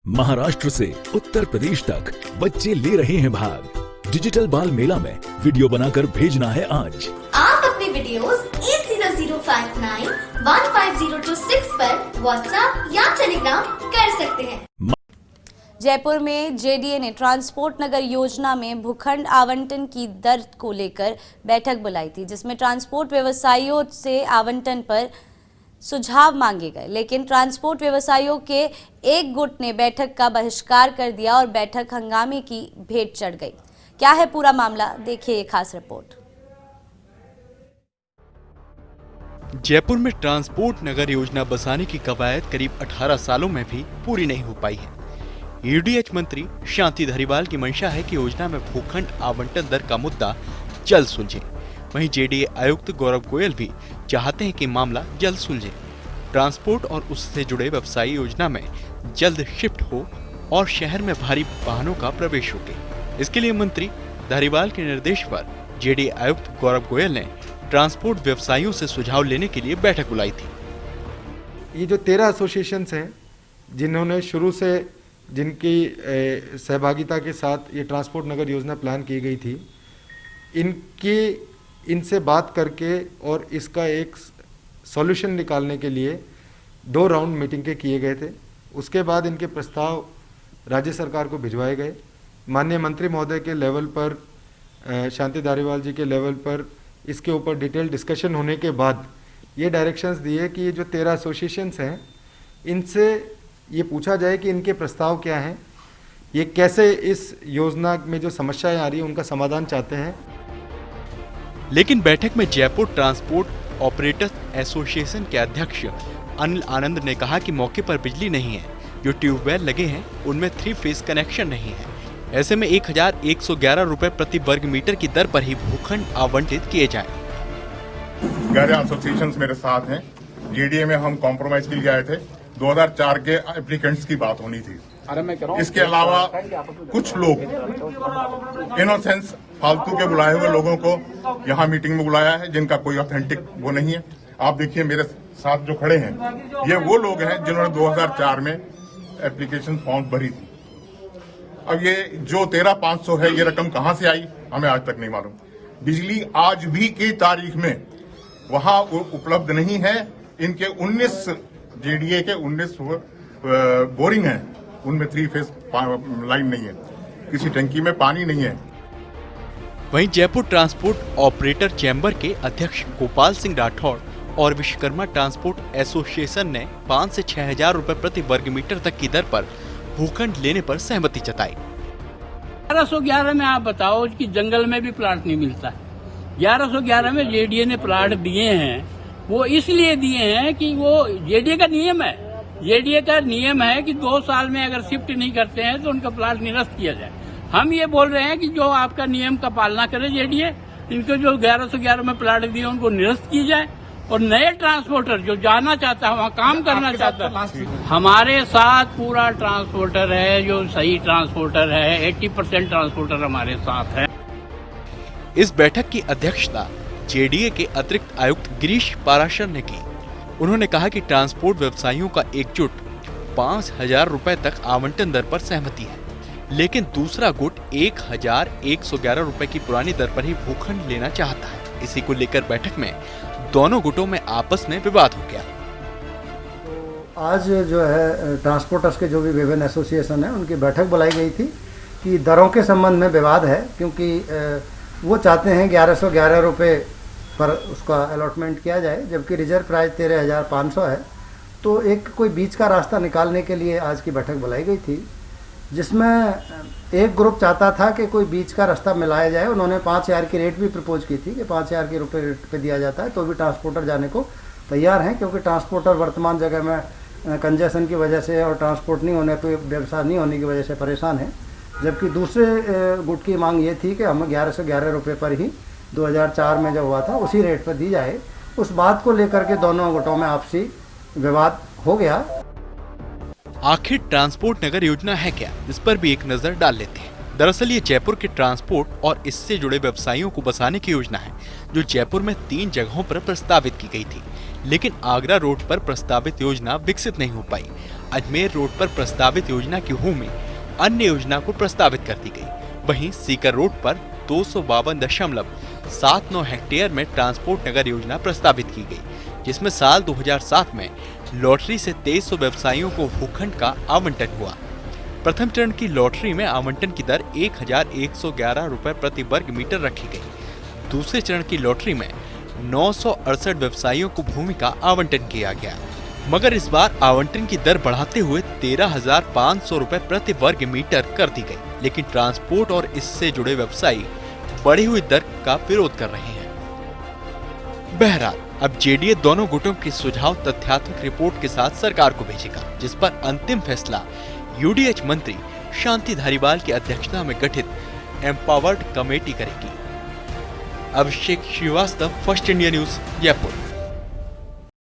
महाराष्ट्र से उत्तर प्रदेश तक बच्चे ले रहे हैं भाग। डिजिटल बाल मेला में वीडियो बनाकर भेजना है आज। आप अपने वीडियोस 8005915026 पर व्हाट्सएप या टेलीग्राम कर सकते हैं। जयपुर में जेडीए ने ट्रांसपोर्ट नगर योजना में भूखंड आवंटन की दर को लेकर बैठक बुलाई थी, जिसमें ट्रांसपोर्ट व्यवसायियों से आवंटन पर सुझाव मांगे गए, लेकिन ट्रांसपोर्ट व्यवसायियों के एक गुट ने बैठक का बहिष्कार कर दिया और बैठक हंगामे की भेंट चढ़ गई। क्या है पूरा मामला, देखिए ये खास रिपोर्ट। जयपुर में ट्रांसपोर्ट नगर योजना बसाने की कवायद करीब 18 सालों में भी पूरी नहीं हो पाई है। यूडीएच मंत्री शांति धारीवाल की मंशा है कि योजना में भूखंड आवंटन दर का मुद्दा जल्द सुलझे। वहीं जेडीए आयुक्त गौरव गोयल भी चाहते हैं कि मामला जल्द सुलझे, ट्रांसपोर्ट और उससे जुड़े व्यवसायी योजना में जल्द शिफ्ट हो और शहर में भारी वाहनों का प्रवेश रोके। इसके लिए मंत्री धारीवाल के निर्देश पर जेडीए आयुक्त गौरव गोयल ने ट्रांसपोर्ट व्यवसायियों से सुझाव लेने के लिए बैठक बुलाई थी। ये जो 13 एसोसिएशंस हैं जिन्होंने शुरू से जिनकी सहभागिता के साथ ये ट्रांसपोर्ट नगर योजना प्लान की गई थी, इनसे बात करके और इसका एक सॉल्यूशन निकालने के लिए 2 राउंड मीटिंग के किए गए थे। उसके बाद इनके प्रस्ताव राज्य सरकार को भिजवाए गए। माननीय मंत्री महोदय के लेवल पर, शांति धारीवाल जी के लेवल पर इसके ऊपर डिटेल डिस्कशन होने के बाद ये डायरेक्शंस दिए कि ये जो 13 एसोसिएशंस हैं इनसे ये पूछा जाए कि इनके प्रस्ताव क्या हैं, ये कैसे इस योजना में जो समस्याएं आ रही हैं उनका समाधान चाहते हैं। लेकिन बैठक में जयपुर ट्रांसपोर्ट ऑपरेटर्स एसोसिएशन के अध्यक्ष अनिल आनंद ने कहा कि मौके पर बिजली नहीं है, जो ट्यूबवेल लगे हैं उनमें 3 फेज कनेक्शन नहीं है। ऐसे में 1111 रुपए प्रति वर्ग मीटर की दर पर ही भूखंड आवंटित किए जाए। 11 एसोसिएशंस मेरे साथ हैं। जेडीए में हम कॉम्प्रोमाइज के लिए आए थे। 2004 के एप्लीकेंट्स की बात होनी थी। इसके अलावा कुछ लोग इनोसेंस फालतू के बुलाए हुए लोगों को यहाँ मीटिंग में बुलाया है, जिनका कोई ऑथेंटिक वो नहीं है। आप देखिए मेरे साथ जो खड़े हैं ये वो लोग हैं जिन्होंने 2004 में एप्लीकेशन फॉर्म भरी थी। अब ये जो 13,500 है ये रकम कहाँ से आई हमें आज तक नहीं मालूम। बिजली आज भी की तारीख में वहाँ उपलब्ध नहीं है। इनके 19 जेडीए के 19 बोरिंग हैं, उनमें 3 फेज लाइन नहीं है, किसी टंकी में पानी नहीं है। वहीं जयपुर ट्रांसपोर्ट ऑपरेटर चैम्बर के अध्यक्ष गोपाल सिंह राठौड़ और विश्वकर्मा ट्रांसपोर्ट एसोसिएशन ने 5 से 6,000 रुपए प्रति वर्ग मीटर तक की दर पर भूखंड लेने पर सहमति जताई। 1111 में आप बताओ कि जंगल में भी प्लाट नहीं मिलता है। 1111 में जेडीए ने प्लाट दिए हैं, वो इसलिए दिए हैं कि वो जेडीए का नियम है। जेडीए का नियम है कि 2 साल में अगर शिफ्ट नहीं करते हैं तो उनका प्लाट निरस्त किया जाए। हम ये बोल रहे हैं कि जो आपका नियम का पालना करे जेडीए, इनको जो 1111 में प्लाट दिए उनको निरस्त की जाए और नए ट्रांसपोर्टर जो जाना चाहता है वहाँ काम करना चाहता है। हमारे साथ पूरा ट्रांसपोर्टर है, जो सही ट्रांसपोर्टर है, 80% ट्रांसपोर्टर हमारे साथ है। इस बैठक की अध्यक्षता जेडीए के अतिरिक्त आयुक्त गिरीश पाराशर ने की। उन्होंने कहा कि ट्रांसपोर्ट व्यवसायियों का एकजुट 5,000 रुपए तक आवंटन दर पर सहमति है, लेकिन दूसरा गुट 1,111 रुपए की पुरानी दर पर ही भूखंड लेना चाहता है। इसी को लेकर बैठक में दोनों गुटों में आपस में विवाद हो गया। तो आज जो है ट्रांसपोर्टर्स के जो भी विभिन्न एसोसिएशन है उनकी बैठक बुलाई गई थी कि दरों के संबंध में विवाद है, क्योंकि वो चाहते हैं 1111 रुपये पर उसका अलॉटमेंट किया जाए, जबकि रिजर्व प्राइस 13,500 है। तो एक कोई बीच का रास्ता निकालने के लिए आज की बैठक बुलाई गई थी, जिसमें एक ग्रुप चाहता था कि कोई बीच का रास्ता मिलाया जाए। उन्होंने 5,000 की रेट भी प्रपोज की थी कि 5,000 के रुपये रेट पे दिया जाता है, तो भी ट्रांसपोर्टर जाने को तैयार हैं, क्योंकि ट्रांसपोर्टर वर्तमान जगह में कंजेशन की वजह से और ट्रांसपोर्ट नहीं होने पर, व्यवसाय नहीं होने की वजह से परेशान है। जबकि दूसरे गुट की मांग ये थी कि हमें 1111 रुपये पर ही 2004 में जब हुआ था उसी रेट पर दी जाए। उस बात को लेकर के दोनों गुटों में आपसी विवाद हो गया। आखिर ट्रांसपोर्ट नगर योजना है क्या, इस पर भी एक नजर डाल लेते हैं। दरअसल ये जयपुर के ट्रांसपोर्ट और इससे जुड़े व्यवसायियों को बसाने की योजना है, जो जयपुर में 3 जगहों पर प्रस्तावित की गई थी, लेकिन आगरा रोड पर प्रस्तावित योजना विकसित नहीं हो पाई। अजमेर रोड पर प्रस्तावित योजना की भूमि अन्य योजना को प्रस्तावित कर दी गई। वहीं सीकर रोड पर 252.79 हेक्टेयर में ट्रांसपोर्ट नगर योजना प्रस्तावित की गई, जिसमें साल 2007 में लॉटरी से 2300 व्यवसायियों को भूखंड का आवंटन हुआ। प्रथम चरण की लॉटरी में आवंटन की दर 1111 रुपए प्रति वर्ग मीटर रखी गई। दूसरे चरण की लॉटरी में 968 व्यवसायियों को भूमि का आवंटन किया गया, मगर इस बार आवंटन की दर बढ़ाते हुए 13,500 रुपए प्रति वर्ग मीटर कर दी गई। लेकिन ट्रांसपोर्ट और इससे जुड़े व्यवसायी बढ़ी हुई दर का विरोध कर रहे हैं। बहरहाल अब जेडीए दोनों गुटों के सुझाव तथ्यात्मक रिपोर्ट के साथ सरकार को भेजेगा, जिस पर अंतिम फैसला यूडीएच मंत्री शांति धारीवाल की अध्यक्षता में गठित एम्पावर्ड कमेटी करेगी। Abhishek Srivastava, first India news, Jaipur.